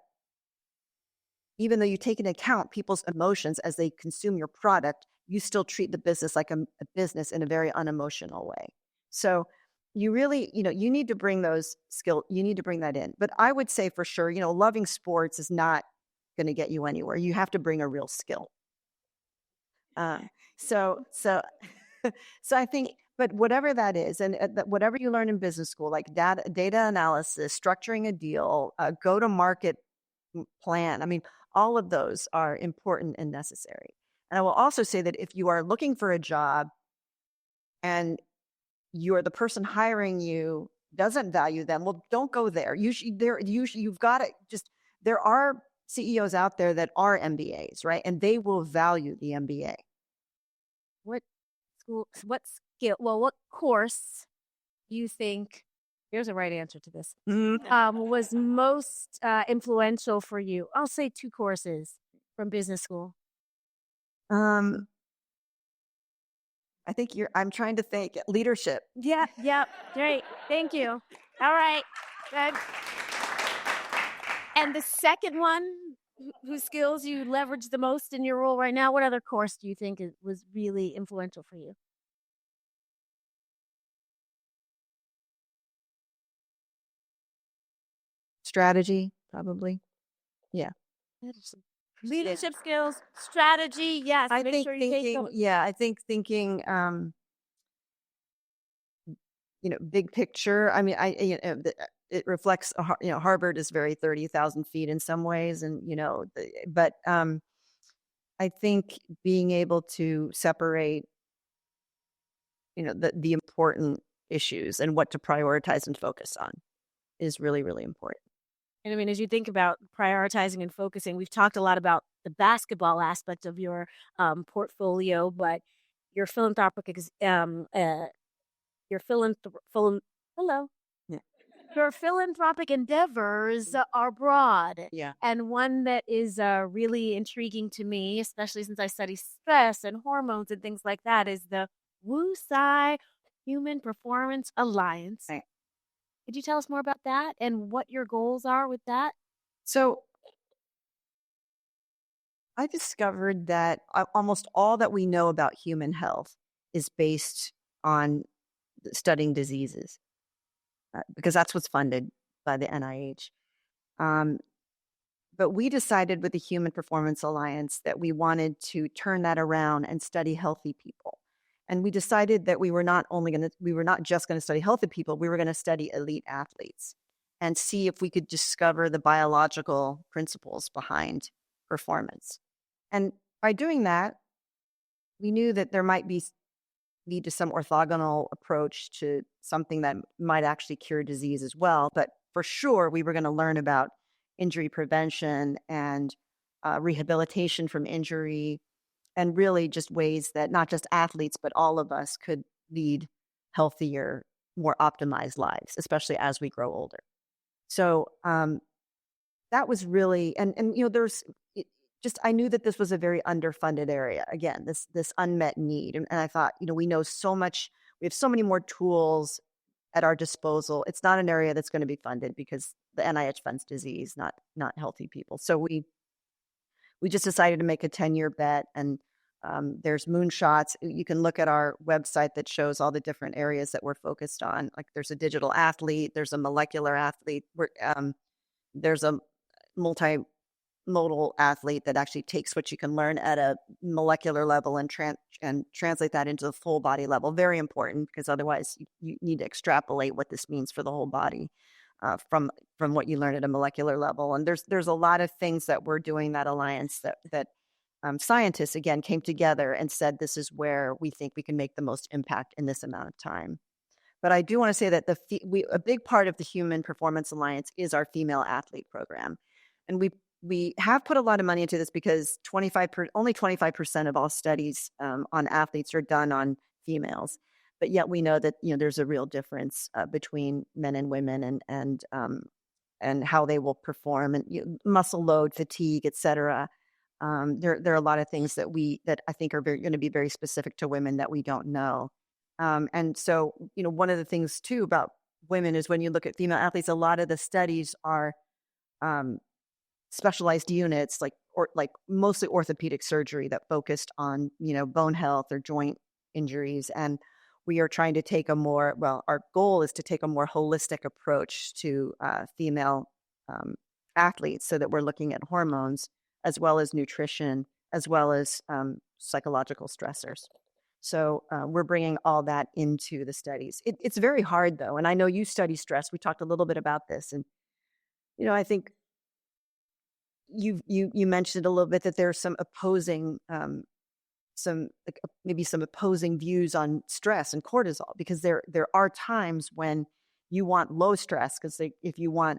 even though you take into account people's emotions as they consume your product, you still treat the business like a business in a very unemotional way. So you really, you need to bring those skills, you need to bring that in. But I would say for sure, loving sports is not going to get you anywhere. You have to bring a real skill. So I think, but whatever that is, and whatever you learn in business school, like data analysis, structuring a deal, go to market plan. I mean, all of those are important and necessary. And I will also say that if you are looking for a job and you're the person hiring you doesn't value them, well, don't go there. You've got to there are CEOs out there that are MBAs, right? And they will value the MBA. What course do you think, here's a right answer to this, was most influential for you? I'll say 2 courses from business school. I think I'm trying to think. Leadership. Yeah, great. Thank you. All right, good. And the second one, whose skills you leverage the most in your role right now, what other course do you think was really influential for you? Strategy, probably. Yeah. Leadership skills, strategy, yes. I make think sure you thinking, take those. yeah, I think thinking, big picture. I mean, it reflects, Harvard is very 30,000 feet in some ways, and but I think being able to separate, the important issues and what to prioritize and focus on is really, really important. And I mean, as you think about prioritizing and focusing, we've talked a lot about the basketball aspect of your portfolio, but your philanthropic, hello. Yeah. Your philanthropic endeavors are broad. Yeah. And one that is really intriguing to me, especially since I study stress and hormones and things like that, is the Wu Tsai Human Performance Alliance. Right. Could you tell us more about that and what your goals are with that? So I discovered that almost all that we know about human health is based on studying diseases, because that's what's funded by the NIH. But we decided with the Human Performance Alliance that we wanted to turn that around and study healthy people. And we decided that we were not just going to study healthy people, we were going to study elite athletes and see if we could discover the biological principles behind performance. And by doing that, we knew that there might lead to some orthogonal approach to something that might actually cure disease as well. But for sure, we were going to learn about injury prevention and rehabilitation from injury, and really just ways that not just athletes, but all of us could lead healthier, more optimized lives, especially as we grow older. So that was really, and I knew that this was a very underfunded area. Again, this unmet need. And I thought, we know so much, we have so many more tools at our disposal. It's not an area that's going to be funded because the NIH funds disease, not healthy people. So we just decided to make a 10-year bet and There's moonshots. You can look at our website that shows all the different areas that we're focused on. Like there's a digital athlete, there's a molecular athlete, there's a multimodal athlete that actually takes what you can learn at a molecular level and translate that into the full body level. Very important, because otherwise you need to extrapolate what this means for the whole body from what you learn at a molecular level. And there's a lot of things that we're doing, that alliance that scientists, again, came together and said, this is where we think we can make the most impact in this amount of time. But I do want to say that a big part of the Human Performance Alliance is our female athlete program. And we have put a lot of money into this because only 25% of all studies on athletes are done on females. But yet we know that there's a real difference between men and women, and how they will perform, and muscle load, fatigue, etc. There are a lot of things that I think are going to be very specific to women that we don't know. And so, one of the things too about women is when you look at female athletes, a lot of the studies are specialized units, like mostly orthopedic surgery that focused on, bone health or joint injuries. And we are trying to take our goal is to take a more holistic approach to female athletes, so that we're looking at hormones as well as nutrition, as well as psychological stressors. So we're bringing all that into the studies. It's very hard, though. And I know you study stress. We talked a little bit about this. And, I think you mentioned a little bit that there's some opposing, maybe some opposing views on stress and cortisol, because there are times when you want low stress, because if you want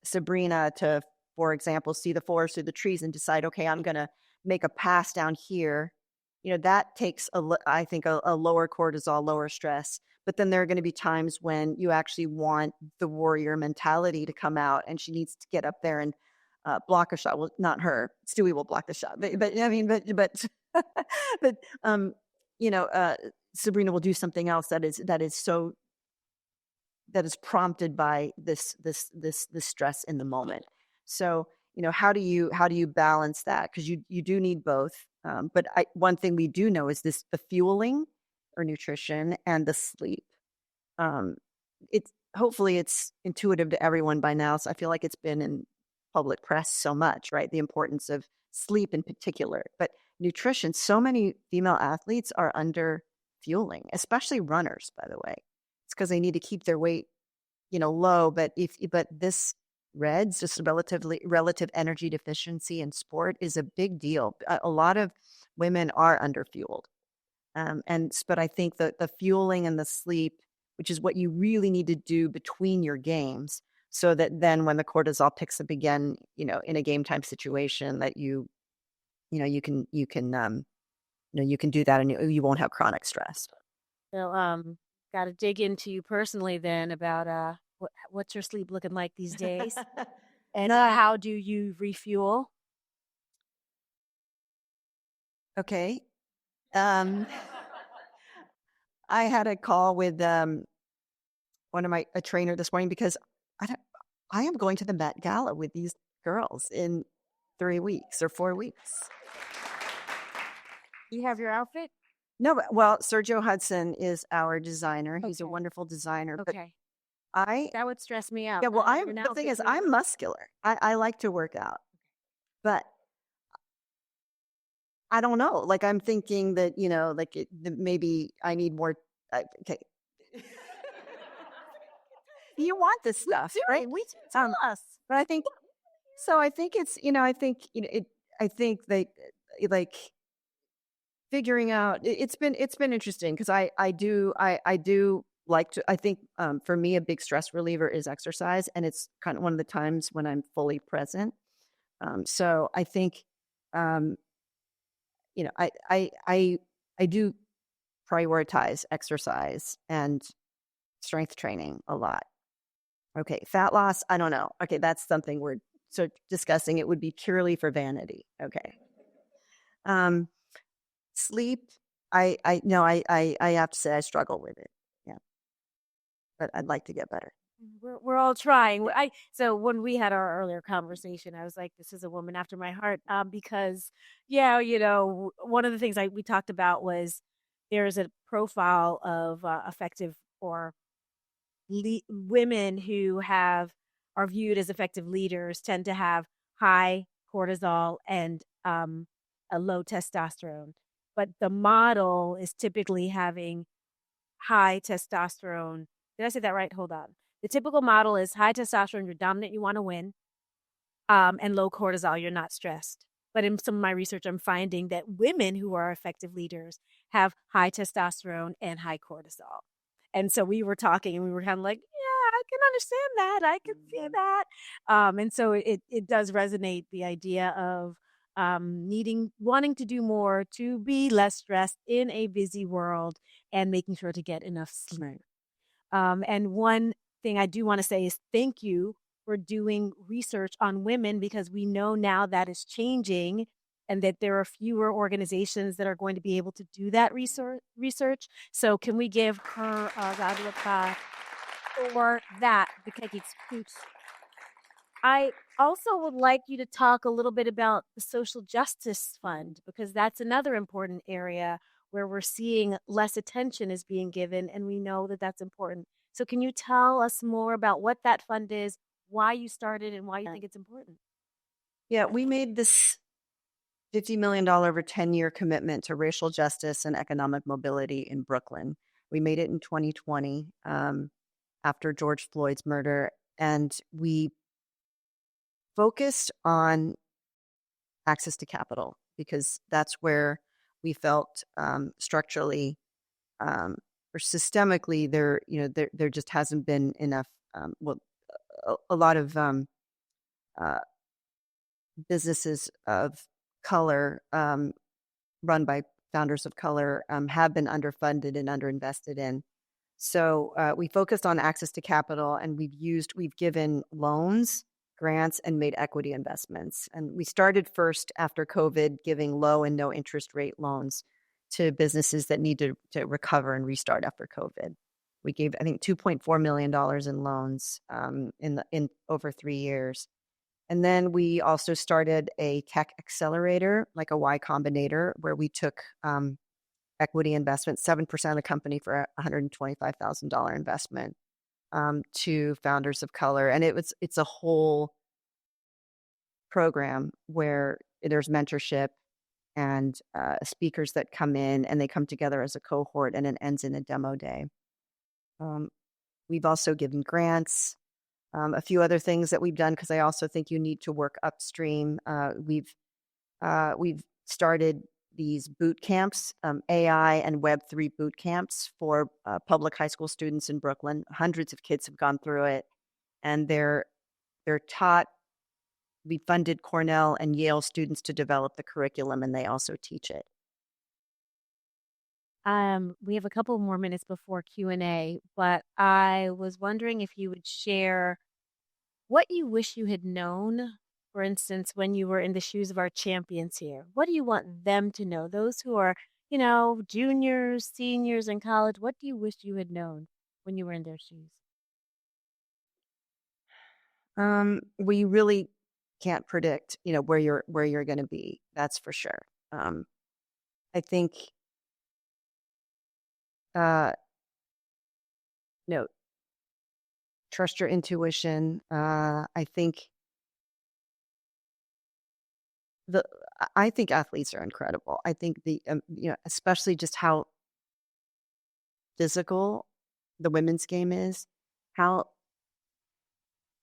Sabrina to, for example, see the forest through the trees and decide, okay, I'm going to make a pass down here, that takes, I think, a lower cortisol, lower stress. But then there are going to be times when you actually want the warrior mentality to come out, and she needs to get up there and block a shot. Well, not her. Stewie will block the shot. But I mean, but Sabrina will do something else that is prompted by this stress in the moment. So, how do you balance that? Because you do need both. But one thing we do know is the fueling or nutrition and the sleep. Hopefully it's intuitive to everyone by now. So I feel like it's been in public press so much, right? The importance of sleep in particular, but nutrition. So many female athletes are under fueling, especially runners, by the way. It's because they need to keep their weight, low. But this REDS, just relative energy deficiency in sport, is a big deal. A lot of women are underfueled. But I think the fueling and the sleep, which is what you really need to do between your games, so that then when the cortisol picks up again, in a game time situation, that you can do that, and you won't have chronic stress. So, got to dig into you personally then about what's your sleep looking like these days, and how do you refuel? Okay. I had a call with a trainer this morning, because I am going to the Met Gala with these girls in 3 weeks or 4 weeks. You have your outfit? No, well, Sergio Hudson is our designer. He's a wonderful designer. Okay. But that would stress me out. Yeah, well, the thing is, I'm muscular. I like to work out, but I don't know. Like, I'm thinking that, maybe I need more. Okay. You want this stuff, right? We tell us. But I think it's, I think that, like, figuring out, it's been interesting, because I do like to, I think for me, a big stress reliever is exercise, and it's kind of one of the times when I'm fully present. So I think, I do prioritize exercise and strength training a lot. Okay. Fat loss, I don't know. Okay. That's something we're discussing. It would be purely for vanity. Okay. Sleep, I have to say I struggle with it. Yeah. But I'd like to get better. We're all trying. So when we had our earlier conversation, I was like, "This is a woman after my heart," because yeah, one of the things we talked about was there's a profile of effective or women who are viewed as effective leaders tend to have high cortisol and a low testosterone, but the model is typically having high testosterone. Did I say that right? Hold on. The typical model is high testosterone, you're dominant, you want to win, and low cortisol, you're not stressed. But in some of my research, I'm finding that women who are effective leaders have high testosterone and high cortisol. And so we were talking and we were kind of like, yeah, I can understand that. I can see that. And so it does resonate, the idea of wanting to do more to be less stressed in a busy world and making sure to get enough sleep. And one thing I do want to say is thank you for doing research on women, because we know now that is changing and that there are fewer organizations that are going to be able to do that research. So can we give her a round of applause for that? I also would like you to talk a little bit about the Social Justice Fund, because that's another important area where we're seeing less attention is being given, and we know that that's important. So can you tell us more about what that fund is, why you started, and why you think it's important? Yeah, we made this $50 million over 10-year commitment to racial justice and economic mobility in Brooklyn. We made it in 2020 after George Floyd's murder, and we focused on access to capital because that's where we felt structurally or systemically there just hasn't been enough. A lot of businesses of color run by founders of color have been underfunded and underinvested in. So we focused on access to capital, and we've given loans, grants, and made equity investments. And we started first after COVID, giving low and no interest rate loans to businesses that need to recover and restart after COVID. We gave, I think, $2.4 million in loans in over 3 years. And then we also started a tech accelerator, like a Y Combinator, where we took equity investment, 7% of the company for a $125,000 investment to founders of color. And it's a whole program where there's mentorship and speakers that come in, and they come together as a cohort, and it ends in a demo day. We've also given grants, a few other things that we've done, because I also think you need to work upstream. We've started these boot camps, AI and Web3 boot camps for public high school students in Brooklyn. Hundreds of kids have gone through it, and they're taught. We funded Cornell and Yale students to develop the curriculum, and they also teach it. We have a couple more minutes before Q&A, but I was wondering if you would share what you wish you had known, for instance, when you were in the shoes of our champions here. What do you want them to know? Those who are, juniors, seniors in college, what do you wish you had known when you were in their shoes? We really can't predict, where you're going to be. That's for sure. I think, trust your intuition. I think athletes are incredible. I think especially just how physical the women's game is, how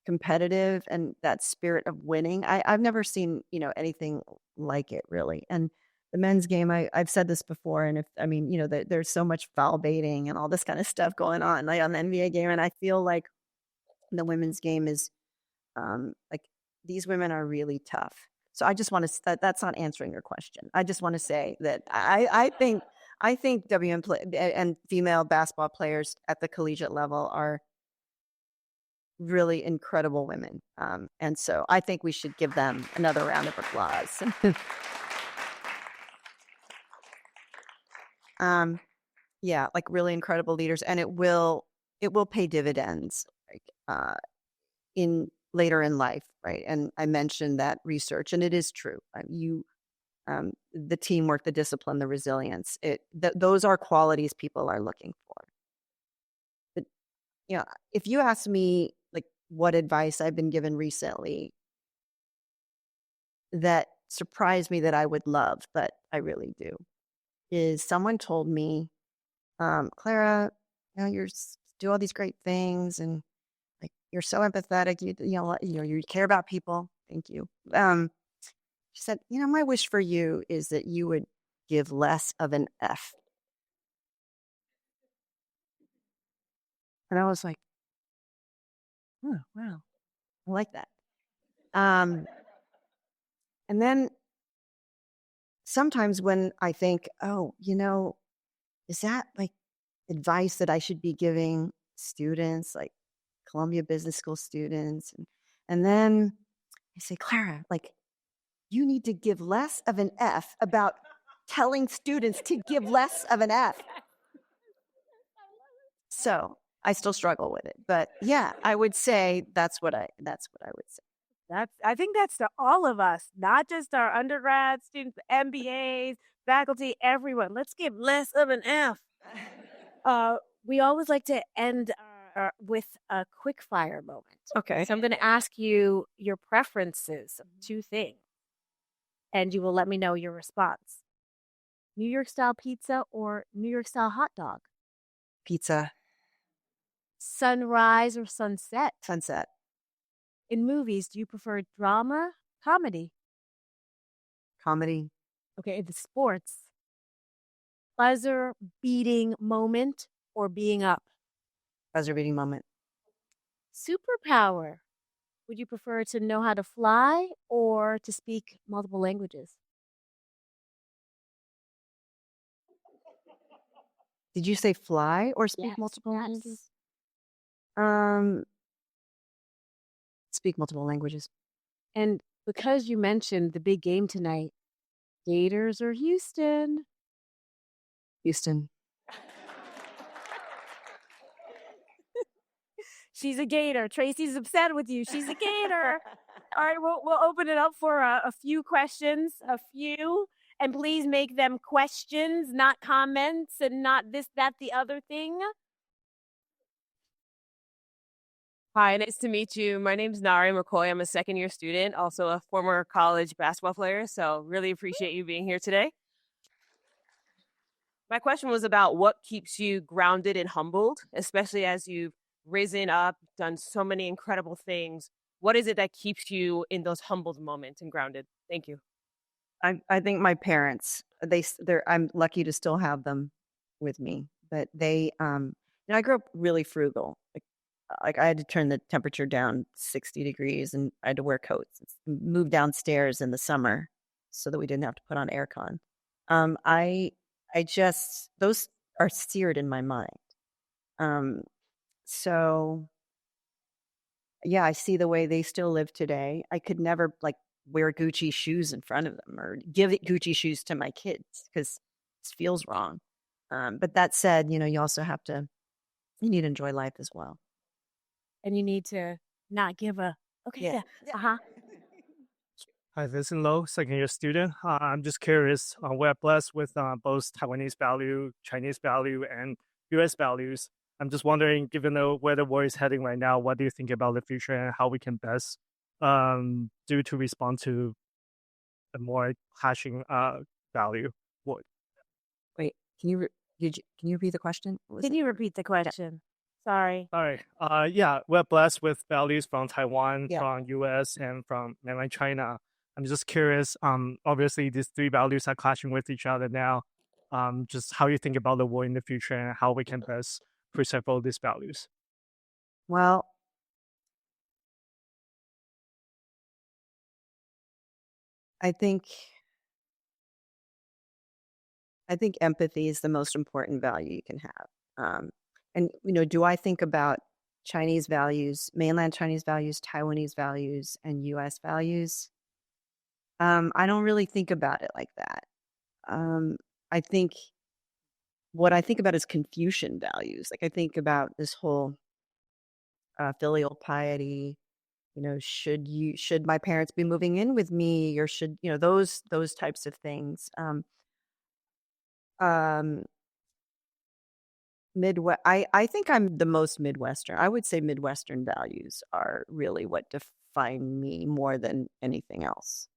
competitive, and that spirit of winning. I've never seen, anything like it, really. And the men's game, I've said this before, and there's so much foul baiting and all this kind of stuff going on, like on the NBA game, and I feel like the women's game is like these women are really tough. So I just want to, that's not answering your question. I just want to say that I think and female basketball players at the collegiate level are really incredible women. And so I think we should give them another round of applause. Yeah, like really incredible leaders, and it will pay dividends. Like, uh, in later in life, right? And I mentioned that research, and it is true. The teamwork, the discipline, the resilience, those are qualities people are looking for. But, if you ask me like what advice I've been given recently that surprised me that I would love, but I really do, is someone told me, Clara, you do all these great things and like you're so empathetic. You care about people. Thank you. She said, my wish for you is that you would give less of an F. And I was like, oh, wow, I like that. And then sometimes when I think, oh, is that like advice that I should be giving students, like Columbia Business School students? And then I say, Clara, like, you need to give less of an F about telling students to give less of an F. So I still struggle with it, but yeah, I would say that's what I would say. I think that's to all of us, not just our undergrad students, MBAs, faculty, everyone. Let's give less of an F. We always like to end with a quick fire moment. Okay. So I'm going to ask you your preferences of 2 things, and you will let me know your response. New York style pizza or New York style hot dog? Pizza. Sunrise or sunset? Sunset. In movies, do you prefer drama, comedy? Comedy. Okay, in the sports, buzzer beating moment or being up? Buzzer beating moment. Superpower. Would you prefer to know how to fly or to speak multiple languages? Did you say fly or speak Yes, multiple yes. languages? Speak multiple languages. And because you mentioned the big game tonight, Gators or Houston? Houston. She's a Gator. Tracy's upset with you. She's a Gator. All right, we'll open it up for a few questions, and please make them questions, not comments, and not this, that, the other thing. Hi, nice to meet you. My name's Nari McCoy. I'm a second-year student, also a former college basketball player, so really appreciate you being here today. My question was about what keeps you grounded and humbled, especially as you've risen up, done so many incredible things. What is it that keeps you in those humbled moments and grounded? Thank you. I think my parents, I'm lucky to still have them with me, but they, I grew up really frugal. Like I had to turn the temperature down 60 degrees and I had to wear coats, move downstairs in the summer so that we didn't have to put on aircon. Those are seared in my mind. So yeah, I see the way they still live today. I could never like wear Gucci shoes in front of them or give Gucci shoes to my kids because it feels wrong. But that said, you also you need to enjoy life as well. And you need to not give a, okay, yeah. Uh-huh. Hi, Vincent Low, second-year student. I'm just curious, we're blessed with both Taiwanese value, Chinese value, and U.S. values. I'm just wondering, given where the world is heading right now, what do you think about the future and how we can best do to respond to a more clashing value? Wait, can you repeat the question? Can you repeat the question? Sorry. All right. Yeah, we're blessed with values from Taiwan, Yeah. from U.S., and from mainland China. I'm just curious. Obviously, these 3 values are clashing with each other now. Just how you think about the war in the future and how we can best preserve all these values. Well, I think empathy is the most important value you can have. And do I think about Chinese values, mainland Chinese values, Taiwanese values, and U.S. values? I don't really think about it like that. I think what I think about is Confucian values. Like I think about this whole filial piety. Should my parents be moving in with me, or should, those types of things. Um, I think I'm the most Midwestern. I would say Midwestern values are really what define me more than anything else.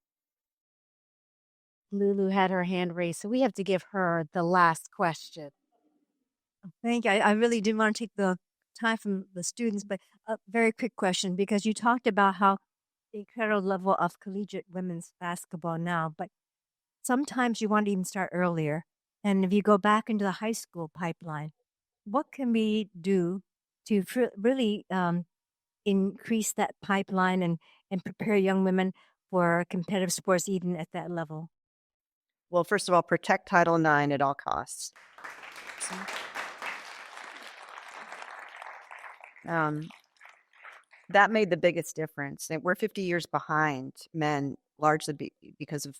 Lulu had her hand raised, so we have to give her the last question. Thank you. I really didn't want to take the time from the students, but a very quick question, because you talked about how the incredible level of collegiate women's basketball now, but sometimes you want to even start earlier. And if you go back into the high school pipeline, what can we do to really increase that pipeline and prepare young women for competitive sports even at that level? Well, first of all, protect Title IX at all costs. That made the biggest difference. And we're 50 years behind men, largely because of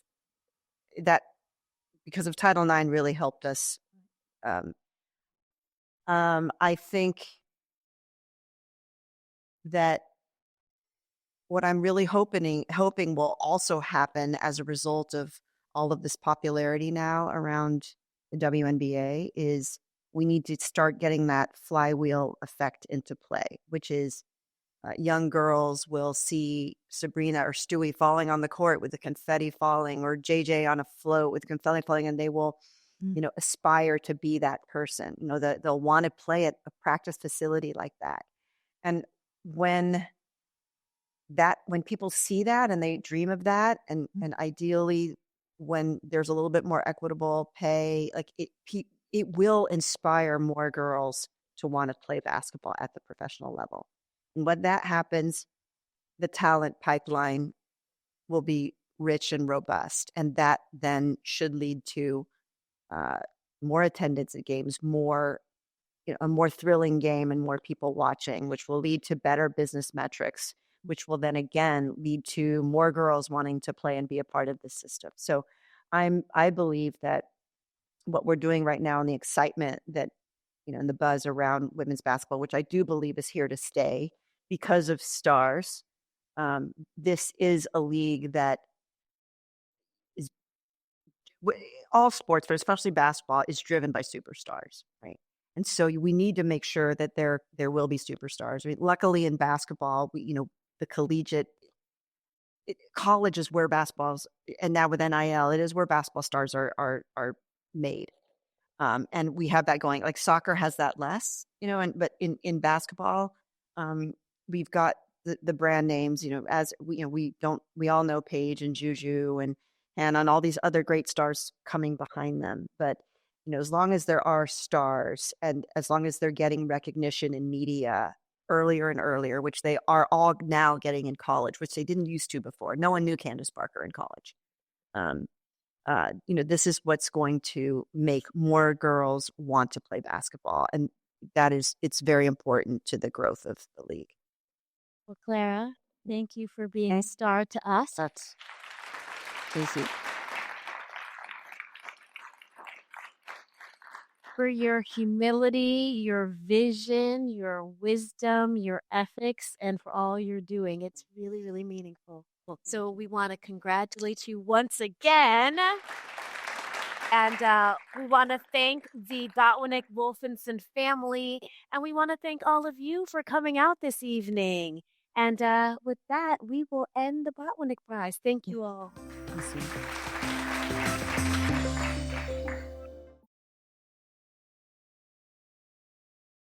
that. Because of Title IX, really helped us. I think that what I'm really hoping will also happen as a result of all of this popularity now around the WNBA is we need to start getting that flywheel effect into play, which is young girls will see Sabrina or Stewie falling on the court with the confetti falling, or JJ on a float with confetti falling, and they will, aspire to be that person. They'll want to play at a practice facility like that. And when people see that and they dream of that, and ideally when there's a little bit more equitable pay, like it will inspire more girls to want to play basketball at the professional level. And when that happens, the talent pipeline will be rich and robust. And that then should lead to more attendance at games, a more thrilling game and more people watching, which will lead to better business metrics, which will then again lead to more girls wanting to play and be a part of the system. So I believe that what we're doing right now and the excitement that, and the buzz around women's basketball, which I do believe is here to stay because of stars. This is a league that is all sports, but especially basketball, is driven by superstars, right? And so we need to make sure that there will be superstars. I mean, luckily in basketball, the collegiate college is where basketball's, and now with NIL, it is where basketball stars are made. And we have that going. Like soccer has that less, but in basketball, we've got the brand names, as we all know Paige and Juju and on all these other great stars coming behind them. But, as long as there are stars and as long as they're getting recognition in media earlier and earlier, which they are all now getting in college, which they didn't used to before. No one knew Candace Parker in college. This is what's going to make more girls want to play basketball. And it's very important to the growth of the league. Well, Clara, thank you for being a star to us. That's easy. For your humility, your vision, your wisdom, your ethics, and for all you're doing. It's really, really meaningful. So we want to congratulate you once again. And we want to thank the Botwinick Wolfenson family. And we want to thank all of you for coming out this evening. And with that, we will end the Botwinick Prize. Thank you all. Awesome.